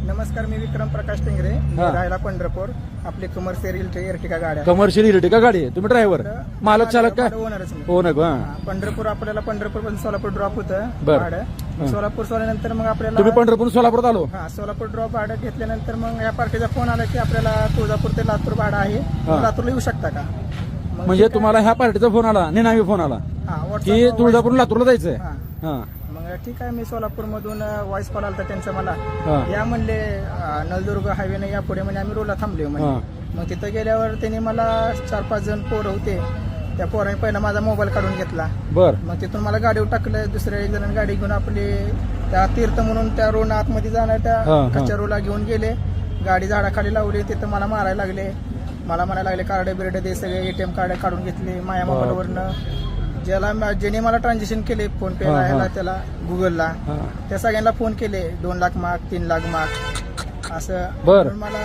नमस्कार, मी विक्रम प्रकाश टेंगरे, मी राहायला पंढरपूर. आपली कमर्शियल इर्टिगा गाडी आहे. कमर्शियल इर्टिगा गाडी आहे. तुम्ही ड्रायव्हर, मालक, चालक का? ओनरच मी. हो ना. पंढरपूर आपल्याला पंढरपूर पासून सोलापूर ड्रॉप होतं बरं. भाडं. सोलापूर सोडल्यानंतर मग आपल्याला तुम्ही पंढरपूर सोलापूरात आलो. हा, सोलापूर ड्रॉप भाडं घेतल्यानंतर मग या पार्टीचा फोन आला की आपल्याला तुळजापूर ते लातूर भाडं आहे, लातूरला येऊ शकता का? मग म्हणजे तुम्हाला ह्या पार्टीचा फोन आला, निनावी फोन आला की तुळजापूर लातूरला जायचंय. हा, मग ठीक आहे. मी सोलापूर मधून व्हॉइस कॉल आला त्यांचा मला, हा. या म्हणले नळदुर्ग हायवे नाही, या पुढे म्हणजे आम्ही रोडला थांबले म्हणजे. मग तिथं गेल्यावर त्यांनी मला 4-5 जण पोरं होते, त्या पोरांनी पहिला माझा मोबाईल काढून घेतला. बर. मग तिथून मला गाडीवर टाकलं. दुसऱ्या एक जणांनी गाडी घेऊन आपली त्या तीर्थ म्हणून त्या रोड आतमध्ये जाणार त्या कच्च्या रोडला घेऊन गेले. गाडी झाडाखाली लावली. तिथं मला मारायला लागले. मला म्हणायला लागले कार्ड बिर्ड दे, सगळे ATM कार्ड काढून घेतले माझ्या मोबाईलवरनं. ज्याने मला ट्रान्झॅक्शन केले फोन पे ला, त्याला गुगलला, त्या सगळ्यांना फोन केले. 2 लाख माग, 3 लाख माग असं. बर. मला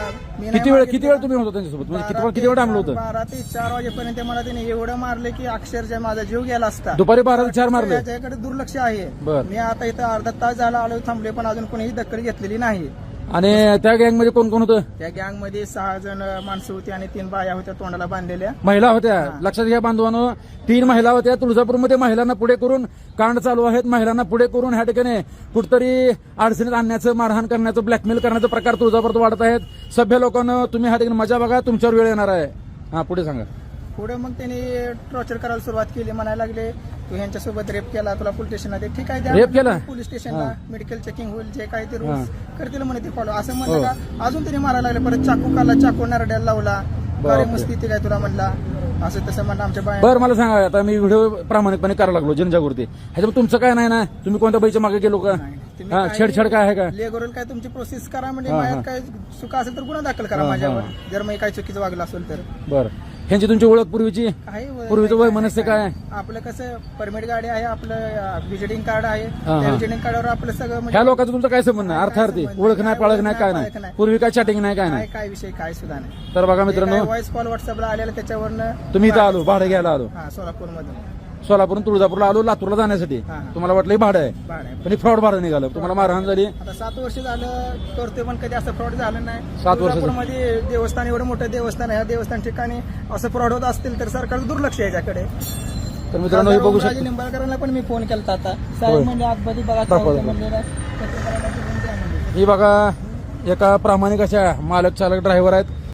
किती वेळ तुम्ही होतो त्यांच्यासोबत? म्हणजे किती वेळ थांबलो होतं? 12 ते 4 वाजेपर्यंत मला त्याने एवढं मारले की अक्षरशः माझा जीव गेला असता. दुपारी 12 ते 4 मारले. त्याच्याकडे दुर्लक्ष आहे. बर. मी आता इथं अर्धा तास झाला आलो थांबले, पण अजून कोणीही दखल घेतलेली नाही. आणि त्या गँग मध्ये कोण कोण होतं? त्या गँग मध्ये 6 जण माणसं होती आणि 3 बाया होत्या तोंडाला बांधलेल्या. महिला होत्या. लक्षात घ्या बांधवांनो, 3 महिला होत्या. तुळजापूरमध्ये महिलांना पुढे करून कांड चालू आहेत. महिलांना पुढे करून ह्या ठिकाणी कुठतरी अडचणीत आणण्याचं, मारहाण करण्याचं, ब्लॅकमेल करण्याचं प्रकार तुळजापूरात वाढत आहेत. सभ्य लोकांना तुम्ही ह्या ठिकाणी मजा बघा, तुमच्यावर वेळ येणार आहे. हा, पुढे सांगा. पुढे मग त्यांनी टॉर्चर करायला सुरुवात केली. म्हणायला लागले तू ह्यांच्यासोबत रेप केला, तुला पोलीस स्टेशनला दे. ठीक आहे, रेप केला? पोलीस स्टेशनला मेडिकल चेकिंग होईल, जे काही ते रूल्स करतील म्हणे ते फॉलो, असं म्हणलं का. अजून त्यांनी मारायला लागले. परत चाकू काढला, चाकू नरड्याला लावला. अरे मस्ती ती काय तुला म्हणला, असं तसं म्हणलं आमच्या बाया. बरं, मला सांगा, आता मी व्हिडिओ प्रामाणिकपणे करायला लागलो, जनजागृती. ह्याच्यात तुमचं काय नाही ना? तुम्ही कोणत्या बाईच्या मागे गेलो का? हा, छेडछाड काय आहे का? लेगोरल काय तुमची प्रोसेस करा म्हणजे, माझ्यात काय चुका असेल तर गुन्हा दाखल करा माझ्यावर, जर मी काही चुकीचं वागलं असेल तर. बरं. ह्यांची तुमची ओळख पूर्वीची? पूर्वीचं वय मनस्य काय? आपलं कसं परमिट गाडी आहे, आपलं व्हिजिटिंग कार्ड आहे. त्या व्हिजिटिंग कार्डवर आपलं सगळं. ह्या लोकांचं तुमचं काय संबंध? अर्थार्थी ओळख नाही, पळख नाही, काय नाही? पूर्वी काय चॅटिंग नाही, काय नाही? काय विषय काय सुद्धा नाही. तर बघा मित्रांनो, व्हॉइस कॉल व्हॉट्सअपला आलेला, त्याच्यावरनं तुम्ही इथं आलो, भाडं घ्यायला आलो. सोलापूरमधून. सोलापूरून तुळजापूरला आलो, लातूरला जाण्यासाठी. तुम्हाला वाटलं भाडं आहे, पण फ्रॉड भाडं निघालं. तुम्हाला मारहाण झाली. आता 7 वर्ष झालं करतोय, पण कधी असं फ्रॉड झालं नाही. 7 वर्ष मध्ये देवस्थान, एवढं मोठं देवस्थान आहे, ह्या देवस्थान ठिकाणी असं फ्रॉड होत असतील तर सरकारचं दुर्लक्ष आहे याच्याकडे. तर मित्रांनो, हे बघू शकता. निंबाळकरांना पण मी फोन केला आता, साहेब म्हणजे आतमध्ये बघा. ही बघा, एका प्रामाणिक अशा मालक, चालक, ड्रायव्हर आहेत.